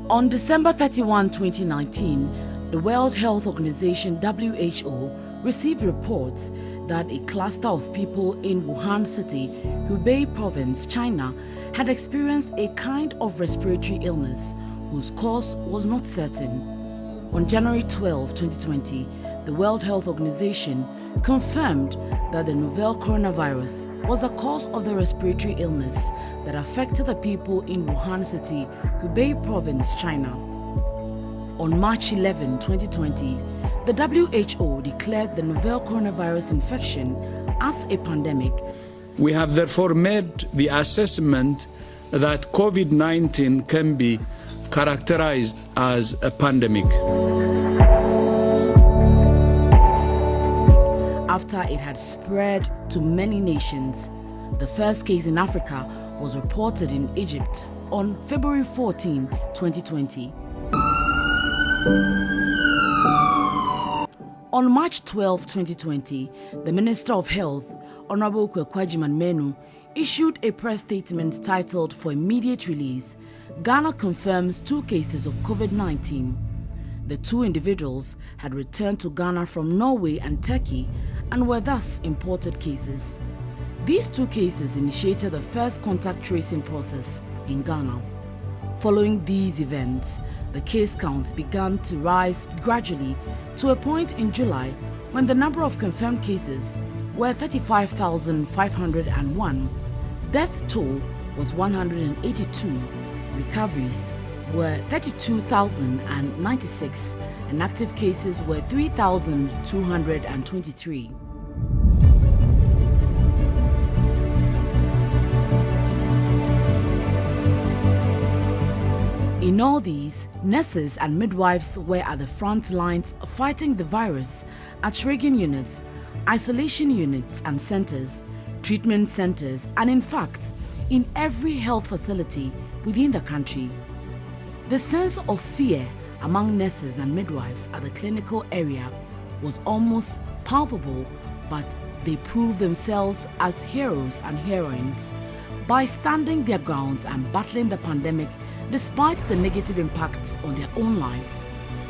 On December 31, 2019, the World Health Organization (WHO) received reports that a cluster of people in Wuhan City, Hubei Province, China, had experienced a kind of respiratory illness whose cause was not certain. On January 12, 2020, the World Health Organization confirmed that the novel coronavirus was the cause of the respiratory illness that affected the people in Wuhan City, Hubei Province, China. On March 11, 2020, the WHO declared the novel coronavirus infection as a pandemic. We have therefore made the assessment that COVID-19 can be characterized as a pandemic. After it had spread to many nations, the first case in Africa was reported in Egypt on February 14, 2020. On March 12, 2020, the Minister of Health, Honorable Kwekwajiman-Menu, issued a press statement titled "For Immediate Release, Ghana confirms 2 cases of COVID-19. The 2 individuals had returned to Ghana from Norway and Turkey and were thus imported cases. These 2 cases initiated the first contact tracing process in Ghana. Following these events, the case count began to rise gradually to a point in July when the number of confirmed cases were 35,501. Death toll was 182. Recoveries were 32,096 and active cases were 3,223. In all these, nurses and midwives were at the front lines fighting the virus at rigging units, isolation units and centers, treatment centers, and in fact, in every health facility within the country. The sense of fear among nurses and midwives at the clinical area was almost palpable, but they proved themselves as heroes and heroines by standing their grounds and battling the pandemic despite the negative impacts on their own lives.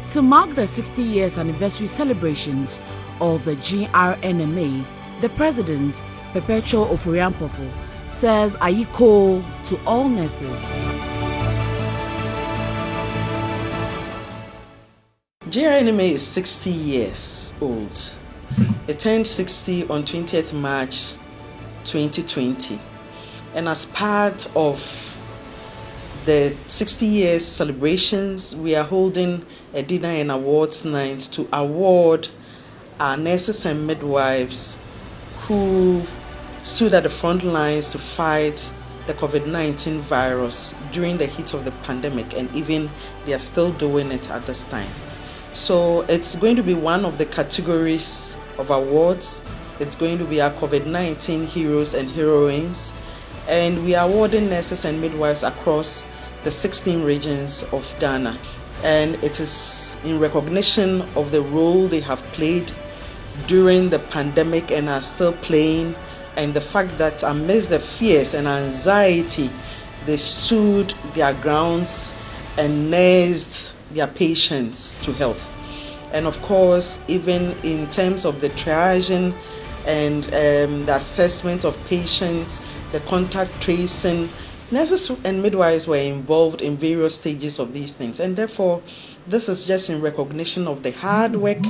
To mark the 60 years anniversary celebrations of the GRNMA, the President, Perpetual Oforiampofo, says Ayiko to all nurses. GRNMA is 60 years old. It turned 60 on 20th March 2020. And as part of the 60 years celebrations, we are holding a dinner and awards night to award our nurses and midwives who stood at the front lines to fight the COVID-19 virus during the heat of the pandemic, and even they are still doing it at this time. So it's going to be one of the categories of awards. It's going to be our COVID-19 heroes and heroines, and we are awarding nurses and midwives across the 16 regions of Ghana. And it is in recognition of the role they have played during the pandemic and are still playing, and the fact that amidst the fears and anxiety, they stood their grounds and nursed their patients to health. And of course, even in terms of the triaging and the assessment of patients, the contact tracing, nurses and midwives were involved in various stages of these things. And therefore, this is just in recognition of the hard work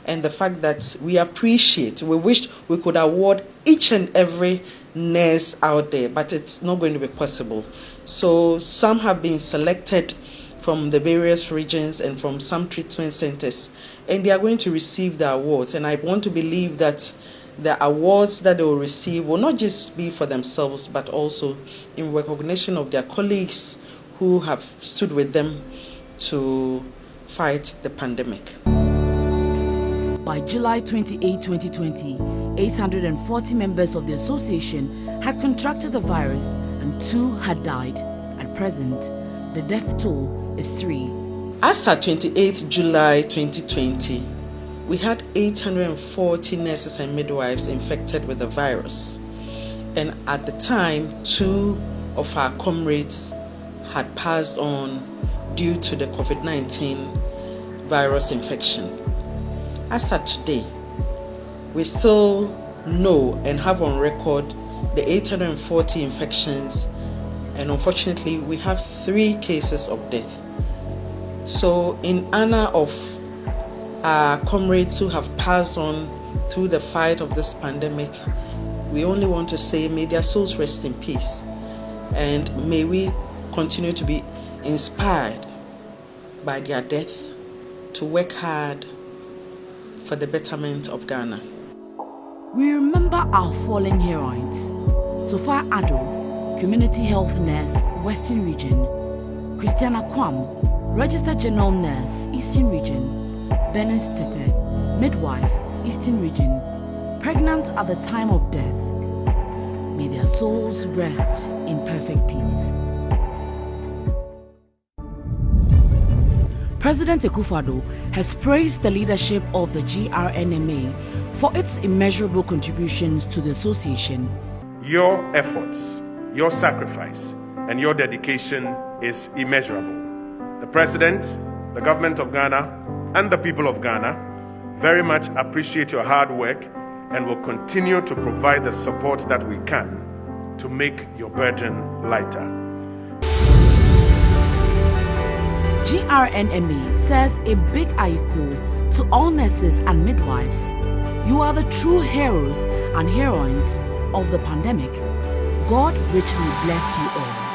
and the fact that we appreciate. We wish we could award each and every nurse out there, but it's not going to be possible. So some have been selected from the various regions and from some treatment centers, and they are going to receive the awards. And I want to believe that the awards that they will receive will not just be for themselves, but also in recognition of their colleagues who have stood with them to fight the pandemic. By July 28, 2020, 840 members of the association had contracted the virus and 2 had died. At present, the death toll is 3. As at 28th July 2020, we had 840 nurses and midwives infected with the virus. And at the time, 2 of our comrades had passed on due to the COVID-19 virus infection. As of today, we still know and have on record the 840 infections, and unfortunately we have 3 cases of death. So in honor of our comrades who have passed on through the fight of this pandemic, we only want to say may their souls rest in peace, and may we continue to be inspired by their death to work hard for the betterment of Ghana. We remember our fallen heroines. Sofa Ado, Community Health Nurse, Western Region; Christiana Kwam, Registered General Nurse, Eastern Region; Bernice Tete, Midwife, Eastern Region, pregnant at the time of death. May their souls rest in perfect peace. President Akufo-Addo has praised the leadership of the GRNMA for its immeasurable contributions to the association. Your efforts, your sacrifice, and your dedication is immeasurable. The President, the government of Ghana, and the people of Ghana very much appreciate your hard work and will continue to provide the support that we can to make your burden lighter. GRNMA says a big aiku to all nurses and midwives. You are the true heroes and heroines of the pandemic. God richly bless you all.